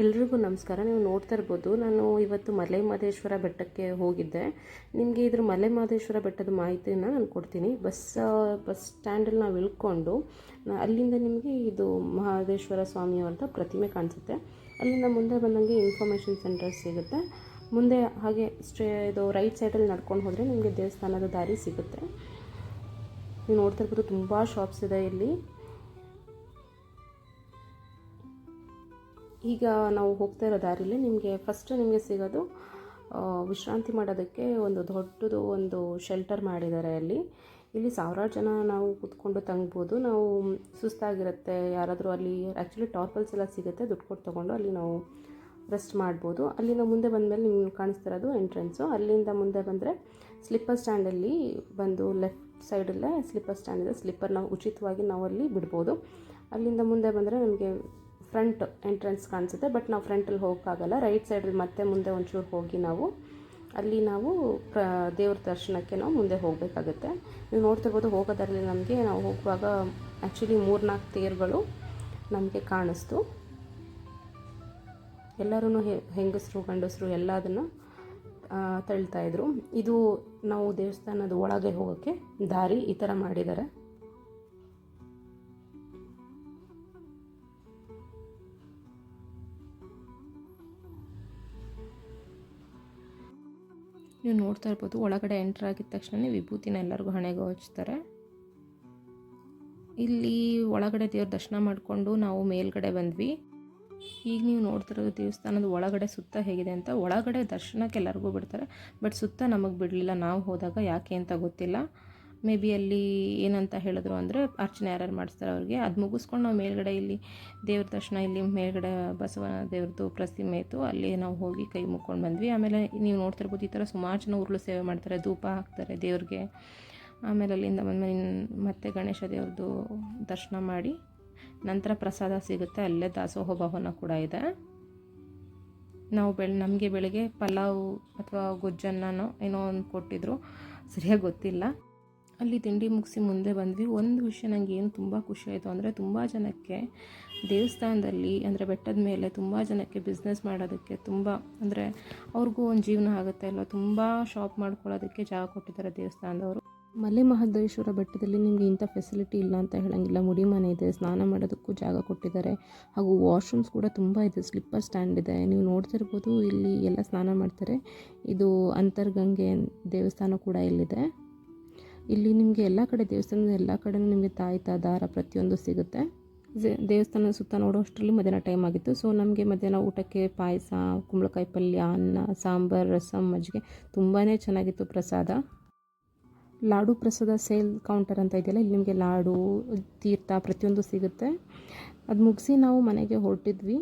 ಎಲ್ರಿಗೂ ನಮಸ್ಕಾರ. ನೀವು ನೋಡ್ತಾ ಇರ್ಬೋದು, ನಾನು ಇವತ್ತು ಮಲೆ ಮಹದೇಶ್ವರ ಬೆಟ್ಟಕ್ಕೆ ಹೋಗಿದ್ದೆ. ನಿಮಗೆ ಇದ್ರ ಮಲೆ ಮಹದೇಶ್ವರ ಬೆಟ್ಟದ ಮಾಹಿತಿನ ನಾನು ಕೊಡ್ತೀನಿ. ಬಸ್ ಸ್ಟ್ಯಾಂಡಲ್ಲಿ ನಾವು ಇಳ್ಕೊಂಡು ಅಲ್ಲಿಂದ ನಿಮಗೆ ಇದು ಮಹದೇಶ್ವರ ಸ್ವಾಮಿಯವ್ರದ್ದು ಪ್ರತಿಮೆ ಕಾಣಿಸುತ್ತೆ. ಅಲ್ಲಿಂದ ಮುಂದೆ ಬಂದಂಗೆ ಇನ್ಫಾರ್ಮೇಷನ್ ಸೆಂಟರ್ ಸಿಗುತ್ತೆ. ಮುಂದೆ ಹಾಗೆ ಇದು ರೈಟ್ ಸೈಡಲ್ಲಿ ನಡ್ಕೊಂಡು ಹೋದರೆ ನಿಮಗೆ ದೇವಸ್ಥಾನದ ದಾರಿ ಸಿಗುತ್ತೆ. ನೀವು ನೋಡ್ತಾ ಇರ್ಬೋದು, ತುಂಬ ಶಾಪ್ಸ್ ಇದೆ ಇಲ್ಲಿ. ಈಗ ನಾವು ಹೋಗ್ತಾ ಇರೋ ದಾರಿಲಿ ನಿಮಗೆ ಸಿಗೋದು ವಿಶ್ರಾಂತಿ ಮಾಡೋದಕ್ಕೆ ಒಂದು ದೊಡ್ಡದು ಒಂದು ಶೆಲ್ಟರ್ ಮಾಡಿದ್ದಾರೆ. ಇಲ್ಲಿ ಸಾವಿರಾರು ಜನ ನಾವು ಕೂತ್ಕೊಂಡು ತಂಗ್ಬೋದು. ನಾವು ಸುಸ್ತಾಗಿರುತ್ತೆ ಯಾರಾದರೂ ಅಲ್ಲಿ ಆ್ಯಕ್ಚುಲಿ ಟಾರ್ಪಲ್ಸ್ ಎಲ್ಲ ಸಿಗುತ್ತೆ, ದುಡ್ಡು ಕೊಟ್ಟು ತೊಗೊಂಡು ಅಲ್ಲಿ ನಾವು ರೆಸ್ಟ್ ಮಾಡ್ಬೋದು. ಅಲ್ಲಿಂದ ಮುಂದೆ ಬಂದಮೇಲೆ ನಿಮ್ಗೆ ಕಾಣಿಸ್ತಿರೋದು ಎಂಟ್ರೆನ್ಸು. ಅಲ್ಲಿಂದ ಮುಂದೆ ಬಂದರೆ ಸ್ಲಿಪ್ಪರ್ ಸ್ಟ್ಯಾಂಡಲ್ಲಿ ಬಂದು ಲೆಫ್ಟ್ ಸೈಡಲ್ಲೇ ಸ್ಲಿಪ್ಪರ್ ಸ್ಟ್ಯಾಂಡ್ ಇದೆ. ಸ್ಲಿಪ್ಪರ್ ನಾವು ಉಚಿತವಾಗಿ ನಾವು ಅಲ್ಲಿ ಬಿಡ್ಬೋದು. ಅಲ್ಲಿಂದ ಮುಂದೆ ಬಂದರೆ ನಮಗೆ ಫ್ರಂಟ್ ಎಂಟ್ರೆನ್ಸ್ ಕಾಣಿಸುತ್ತೆ. ಬಟ್ ನಾವು ಫ್ರಂಟಲ್ಲಿ ಹೋಗೋಕ್ಕಾಗಲ್ಲ. ರೈಟ್ ಸೈಡಲ್ಲಿ ಮತ್ತೆ ಮುಂದೆ ಒಂಚೂರು ಹೋಗಿ ನಾವು ದೇವ್ರ ದರ್ಶನಕ್ಕೆ ನಾವು ಮುಂದೆ ಹೋಗಬೇಕಾಗುತ್ತೆ. ನೀವು ನೋಡ್ತಿರ್ಬೋದು, ಹೋಗೋದರಲ್ಲಿ ನಾವು ಹೋಗುವಾಗ ಆ್ಯಕ್ಚುಲಿ 3-4 ತೇರುಗಳು ನಮಗೆ ಕಾಣಿಸ್ತು. ಎಲ್ಲರೂ ಹೆಂಗಸರು ಗಂಡಸರು ಎಲ್ಲ ಅದನ್ನು ತಳ್ತಾಯಿದ್ರು. ಇದು ನಾವು ದೇವಸ್ಥಾನದ ಒಳಗೆ ಹೋಗೋಕ್ಕೆ ದಾರಿ ಈ ಥರ ಮಾಡಿದ್ದಾರೆ. ನೀವು ನೋಡ್ತಾ ಇರ್ಬೋದು, ಒಳಗಡೆ ಎಂಟ್ರ್ ಆಗಿದ ತಕ್ಷಣ ವಿಭೂತಿನ ಎಲ್ಲರಿಗೂ ಹಣೆಗೆ ಹಚ್ತಾರೆ. ಇಲ್ಲಿ ಒಳಗಡೆ ದೇವ್ರ ದರ್ಶನ ಮಾಡಿಕೊಂಡು ನಾವು ಮೇಲ್ಗಡೆ ಬಂದ್ವಿ. ಈಗ ನೀವು ನೋಡ್ತಿರೋದು ದೇವಸ್ಥಾನದ ಒಳಗಡೆ ಸುತ್ತ ಹೇಗಿದೆ ಅಂತ. ಒಳಗಡೆ ದರ್ಶನಕ್ಕೆ ಎಲ್ಲರಿಗೂ ಬಿಡ್ತಾರೆ, ಬಟ್ ಸುತ್ತ ನಮಗೆ ಬಿಡಲಿಲ್ಲ ನಾವು ಹೋದಾಗ. ಯಾಕೆ ಅಂತ ಗೊತ್ತಿಲ್ಲ. ಮೇ ಬಿ ಅಲ್ಲಿ ಏನಂತ ಹೇಳಿದ್ರು ಅಂದರೆ ಅರ್ಚನೆ ಯಾರ್ಯಾರು ಮಾಡಿಸ್ತಾರೆ ಅವ್ರಿಗೆ. ಅದು ಮುಗಿಸ್ಕೊಂಡು ನಾವು ಮೇಲ್ಗಡೆ ಇಲ್ಲಿ ದೇವ್ರ ದರ್ಶನ, ಇಲ್ಲಿ ಮೇಲ್ಗಡೆ ಬಸವನ ದೇವ್ರದ್ದು ಪ್ರತಿಮೆ ಇತ್ತು, ಅಲ್ಲಿ ನಾವು ಹೋಗಿ ಕೈ ಮುಕ್ಕೊಂಡು ಬಂದ್ವಿ. ಆಮೇಲೆ ನೀವು ನೋಡ್ತಿರ್ಬೋದು, ಈ ಥರ ಸುಮಾರು ಜನ ಉರುಳು ಸೇವೆ ಮಾಡ್ತಾರೆ, ಧೂಪ ಹಾಕ್ತಾರೆ ದೇವ್ರಿಗೆ. ಆಮೇಲೆ ಅಲ್ಲಿಂದ ಬಂದಮೇಲೆ ಮತ್ತೆ ಗಣೇಶ ದೇವ್ರದ್ದು ದರ್ಶನ ಮಾಡಿ ನಂತರ ಪ್ರಸಾದ ಸಿಗುತ್ತೆ. ಅಲ್ಲೇ ದಾಸೋಹ ಭವನ ಕೂಡ ಇದೆ. ನಾವು ನಮಗೆ ಬೆಳಗ್ಗೆ ಪಲಾವ್ ಅಥವಾ ಗೊಜ್ಜನ್ನನೋ ಏನೋ ಒಂದು ಕೊಟ್ಟಿದ್ರು, ಸರಿಯಾಗಿ ಗೊತ್ತಿಲ್ಲ. ಅಲ್ಲಿ ತಿಂಡಿ ಮುಗಿಸಿ ಮುಂದೆ ಬಂದ್ವಿ. ಒಂದು ವಿಷಯ ನನಗೆ ಏನು ತುಂಬ ಖುಷಿ ಆಯಿತು ಅಂದರೆ, ತುಂಬ ಜನಕ್ಕೆ ದೇವಸ್ಥಾನದಲ್ಲಿ ಅಂದರೆ ಬೆಟ್ಟದ ಮೇಲೆ ತುಂಬ ಜನಕ್ಕೆ ಬಿಸ್ನೆಸ್ ಮಾಡೋದಕ್ಕೆ ಅಂದರೆ ಅವ್ರಿಗೂ ಒಂದು ಜೀವನ ಆಗುತ್ತೆ ಅಲ್ವ, ತುಂಬ ಶಾಪ್ ಮಾಡ್ಕೊಳ್ಳೋದಕ್ಕೆ ಜಾಗ ಕೊಟ್ಟಿದ್ದಾರೆ ದೇವಸ್ಥಾನದವರು. ಮಲೆ ಮಹದೇಶ್ವರ ಬೆಟ್ಟದಲ್ಲಿ ನಿಮಗೆ ಇಂಥ ಫೆಸಿಲಿಟಿ ಇಲ್ಲ ಅಂತ ಹೇಳೋಂಗಿಲ್ಲ. ಮುಡಿ ಮನೆ ಇದೆ, ಸ್ನಾನ ಮಾಡೋದಕ್ಕೂ ಜಾಗ ಕೊಟ್ಟಿದ್ದಾರೆ, ಹಾಗೂ ವಾಶ್ರೂಮ್ಸ್ ಕೂಡ ತುಂಬ ಇದೆ. ಸ್ಲಿಪ್ಪರ್ ಸ್ಟ್ಯಾಂಡ್ ಇದೆ. ನೀವು ನೋಡ್ತಿರ್ಬೋದು, ಇಲ್ಲಿ ಎಲ್ಲ ಸ್ನಾನ ಮಾಡ್ತಾರೆ. ಇದು ಅಂತರ್ಗಂಗೆ ದೇವಸ್ಥಾನ ಕೂಡ ಇಲ್ಲಿದೆ. ಇಲ್ಲಿ ನಿಮಗೆ ಎಲ್ಲ ಕಡೆ ದೇವಸ್ಥಾನದ ಎಲ್ಲ ಕಡೆ ನಿಮಗೆ ತಾಯ್ತ ದಾರ ಪ್ರತಿಯೊಂದು ಸಿಗುತ್ತೆ. ದೇವಸ್ಥಾನದ ಸುತ್ತ ನೋಡೋ ಅಷ್ಟರಲ್ಲಿ ಮಧ್ಯಾಹ್ನ ಟೈಮ್ ಆಗಿತ್ತು. ಸೊ ನಮಗೆ ಮಧ್ಯಾಹ್ನ ಊಟಕ್ಕೆ ಪಾಯಸ, ಕುಂಬಳಕಾಯಿ ಪಲ್ಯ, ಅನ್ನ, ಸಾಂಬಾರು, ರಸಮ್, ಮಜ್ಜಿಗೆ ತುಂಬಾ ಚೆನ್ನಾಗಿತ್ತು. ಪ್ರಸಾದ, ಲಾಡು ಪ್ರಸಾದ ಸೇಲ್ ಕೌಂಟರ್ ಅಂತ ಇದೆಯಲ್ಲ, ಇಲ್ಲಿ ನಿಮಗೆ ಲಾಡು, ತೀರ್ಥ ಪ್ರತಿಯೊಂದು ಸಿಗುತ್ತೆ. ಅದು ಮುಗಿಸಿ ನಾವು ಮನೆಗೆ ಹೊರಟಿದ್ವಿ.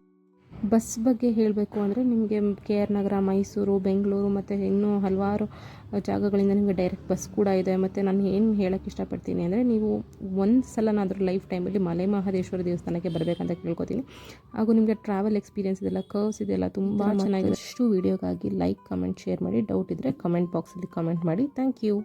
ಬಸ್ ಬಗ್ಗೆ ಹೇಳಬೇಕು ಅಂದರೆ ನಿಮಗೆ KR ನಗರ, ಮೈಸೂರು, ಬೆಂಗಳೂರು ಮತ್ತು ಇನ್ನೂ ಹಲವಾರು ಜಾಗಗಳಿಂದ ನಿಮಗೆ ಡೈರೆಕ್ಟ್ ಬಸ್ ಕೂಡ ಇದೆ. ಮತ್ತು ನಾನು ಏನು ಹೇಳೋಕ್ಕೆ ಇಷ್ಟಪಡ್ತೀನಿ ಅಂದರೆ, ನೀವು ಒಂದು ಸಲನಾದರೂ ಲೈಫ್ ಟೈಮಲ್ಲಿ ಮಲೆ ಮಹದೇಶ್ವರ ದೇವಸ್ಥಾನಕ್ಕೆ ಬರಬೇಕಂತ ಕೇಳ್ಕೊತೀನಿ. ಹಾಗೂ ನಿಮಗೆ ಟ್ರಾವೆಲ್ ಎಕ್ಸ್ಪೀರಿಯನ್ಸ್ ಇದೆಲ್ಲ, ಕರ್ವ್ಸ್ ಇದೆಲ್ಲ ತುಂಬ ಚೆನ್ನಾಗಿದೆ. ಅಷ್ಟು ವೀಡಿಯೋಗಾಗಿ ಲೈಕ್, ಕಮೆಂಟ್, ಶೇರ್ ಮಾಡಿ. ಡೌಟ್ ಇದ್ದರೆ ಕಮೆಂಟ್ ಬಾಕ್ಸಲ್ಲಿ ಕಮೆಂಟ್ ಮಾಡಿ. Thank you.